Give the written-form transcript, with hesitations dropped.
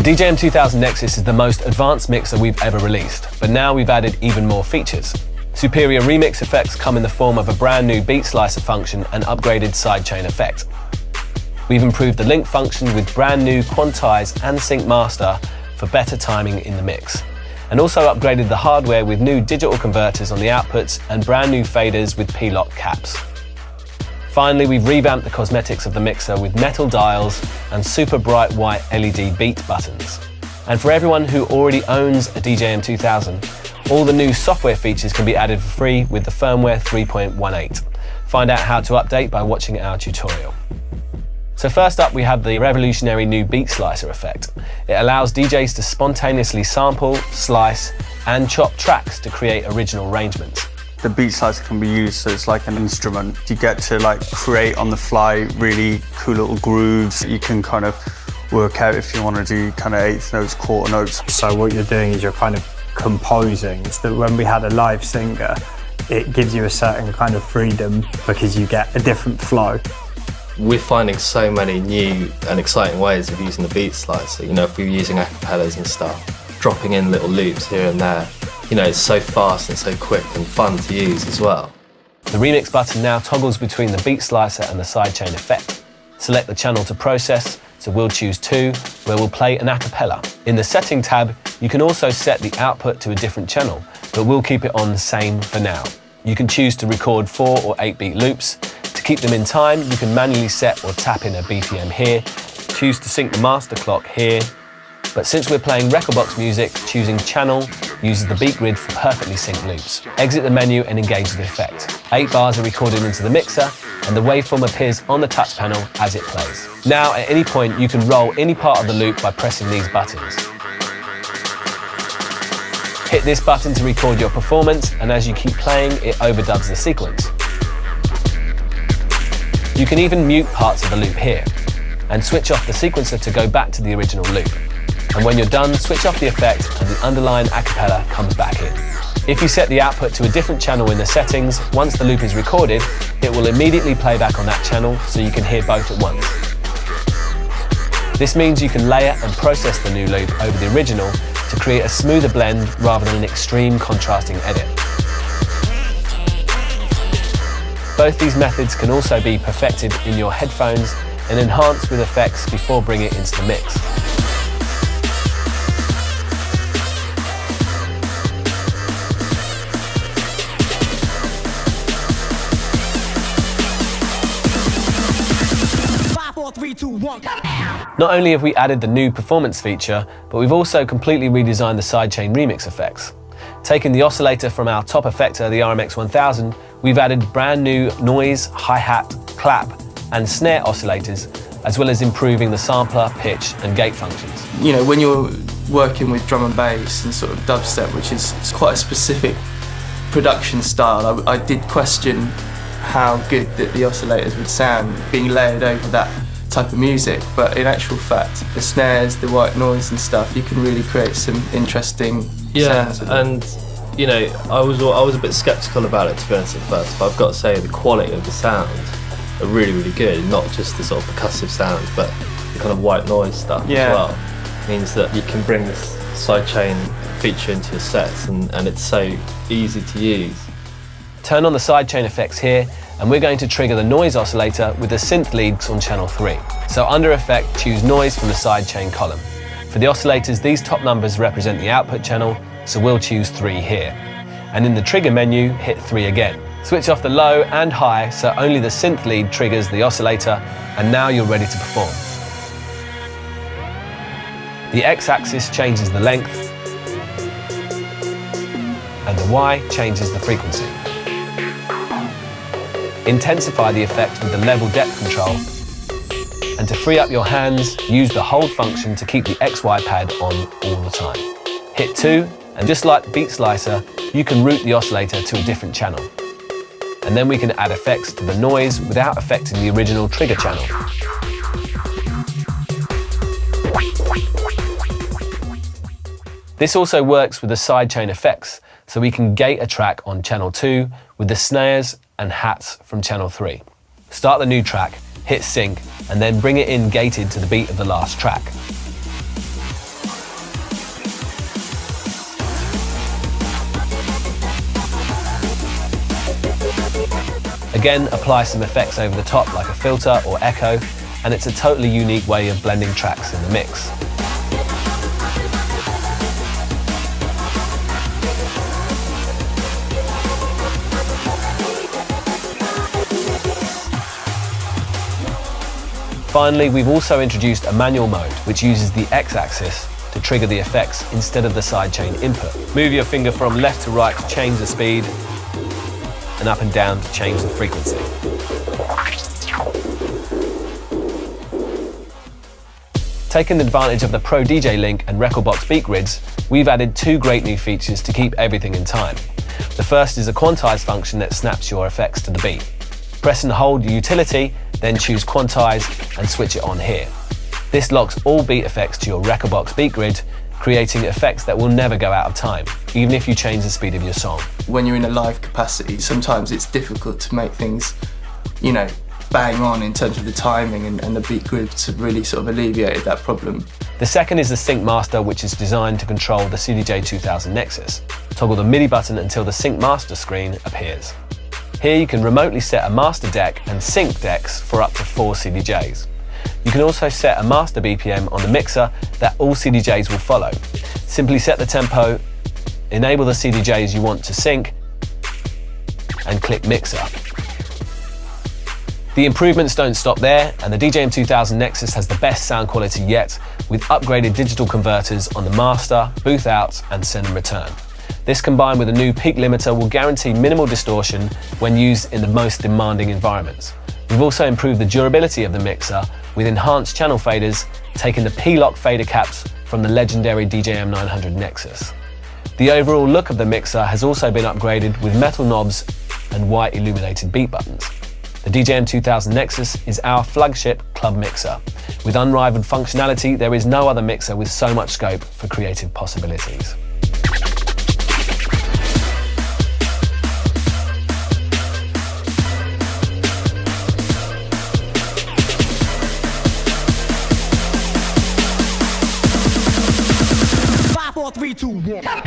The DJM-2000 Nexus is the most advanced mixer we've ever released, but now we've added even more features. Superior remix effects come in the form of a brand new beat slicer function and upgraded sidechain effect. We've improved the link function with brand new quantize and sync master for better timing in the mix, and also upgraded the hardware with new digital converters on the outputs and brand new faders with P-lock caps. Finally, we've revamped the cosmetics of the mixer with metal dials and super bright white LED beat buttons. And for everyone who already owns a DJM-2000, all the new software features can be added for free with the firmware 3.18. Find out how to update by watching our tutorial. So first up, we have the revolutionary new beat slicer effect. It allows DJs to spontaneously sample, slice, and chop tracks to create original arrangements. The beat slicer can be used as like an instrument. You get to create on the fly really cool little grooves. You can kind of work out if you want to do kind of eighth notes, quarter notes. So what you're doing is you're kind of composing. It's that when we had a live singer, it gives you a certain kind of freedom because you get a different flow. We're finding so many new and exciting ways of using the beat slicer. You know, if we're using acapellas and stuff, dropping in little loops here and there. You know, it's so fast and so quick and fun to use as well. The remix button now toggles between the beat slicer and the sidechain effect. Select the channel to process, so we'll choose 2, where we'll play an acapella. In the setting tab, you can also set the output to a different channel, but we'll keep it on the same for now. You can choose to record 4 or 8 beat loops. To keep them in time, you can manually set or tap in a BPM here, choose to sync the master clock here, but since we're playing Recordbox music, choosing channel uses the beat grid for perfectly synced loops. Exit the menu and engage the effect. 8 bars are recorded into the mixer, and the waveform appears on the touch panel as it plays. Now, at any point, you can roll any part of the loop by pressing these buttons. Hit this button to record your performance, and as you keep playing, it overdubs the sequence. You can even mute parts of the loop here, and switch off the sequencer to go back to the original loop. And when you're done, switch off the effect and the underlying acapella comes back in. If you set the output to a different channel in the settings, once the loop is recorded, it will immediately play back on that channel so you can hear both at once. This means you can layer and process the new loop over the original to create a smoother blend rather than an extreme contrasting edit. Both these methods can also be perfected in your headphones and enhanced with effects before bringing it into the mix. Not only have we added the new performance feature, but we've also completely redesigned the sidechain remix effects. Taking the oscillator from our top effector, the RMX1000, we've added brand new noise, hi-hat, clap, and snare oscillators, as well as improving the sampler, pitch, and gate functions. You know, when you're working with drum and bass and sort of dubstep, which is quite a specific production style, I did question how good that the oscillators would sound being layered over that type of music, but in actual fact, the snares, the white noise and stuff, you can really create some interesting sounds. And you know, I was a bit sceptical about it, to be honest, at first, but I've got to say the quality of the sound are really, really good. Not just the sort of percussive sounds, but the kind of white noise stuff as well. It means that you can bring this sidechain feature into your sets, and it's so easy to use. Turn on the sidechain effects here, and we're going to trigger the noise oscillator with the synth leads on channel 3. So under effect, choose noise from the sidechain column. For the oscillators, these top numbers represent the output channel, so we'll choose 3 here. And in the trigger menu, hit 3 again. Switch off the low and high, so only the synth lead triggers the oscillator, and now you're ready to perform. The X-axis changes the length, and the Y changes the frequency. Intensify the effect with the level depth control, and to free up your hands, use the hold function to keep the XY pad on all the time. Hit 2, and just like Beat Slicer, you can route the oscillator to a different channel. And then we can add effects to the noise without affecting the original trigger channel. This also works with the sidechain effects, so we can gate a track on channel 2 with the snares and hats from channel 3. Start the new track, hit sync, and then bring it in gated to the beat of the last track. Again, apply some effects over the top like a filter or echo, and it's a totally unique way of blending tracks in the mix. Finally, we've also introduced a manual mode which uses the X-axis to trigger the effects instead of the sidechain input. Move your finger from left to right to change the speed, and up and down to change the frequency. Taking advantage of the Pro DJ link and Rekordbox beat grids, we've added two great new features to keep everything in time. The first is a quantize function that snaps your effects to the beat. Press and hold your utility, then choose quantize and switch it on here. This locks all beat effects to your Rekordbox beat grid, creating effects that will never go out of time, even if you change the speed of your song. When you're in a live capacity, sometimes it's difficult to make things, bang on in terms of the timing and the beat grid to really sort of alleviate that problem. The second is the Sync Master, which is designed to control the DJM-2000 Nexus. Toggle the MIDI button until the Sync Master screen appears. Here you can remotely set a master deck and sync decks for up to 4 CDJs. You can also set a master BPM on the mixer that all CDJs will follow. Simply set the tempo, enable the CDJs you want to sync, and click Mixer. The improvements don't stop there, and the DJM-2000 Nexus has the best sound quality yet, with upgraded digital converters on the master, booth out, and send and return. This combined with a new peak limiter will guarantee minimal distortion when used in the most demanding environments. We've also improved the durability of the mixer with enhanced channel faders, taking the P-Lock fader caps from the legendary DJM-900 Nexus. The overall look of the mixer has also been upgraded with metal knobs and white illuminated beat buttons. The DJM-2000 Nexus is our flagship club mixer. With unrivaled functionality, there is no other mixer with so much scope for creative possibilities. Four, three, two, one.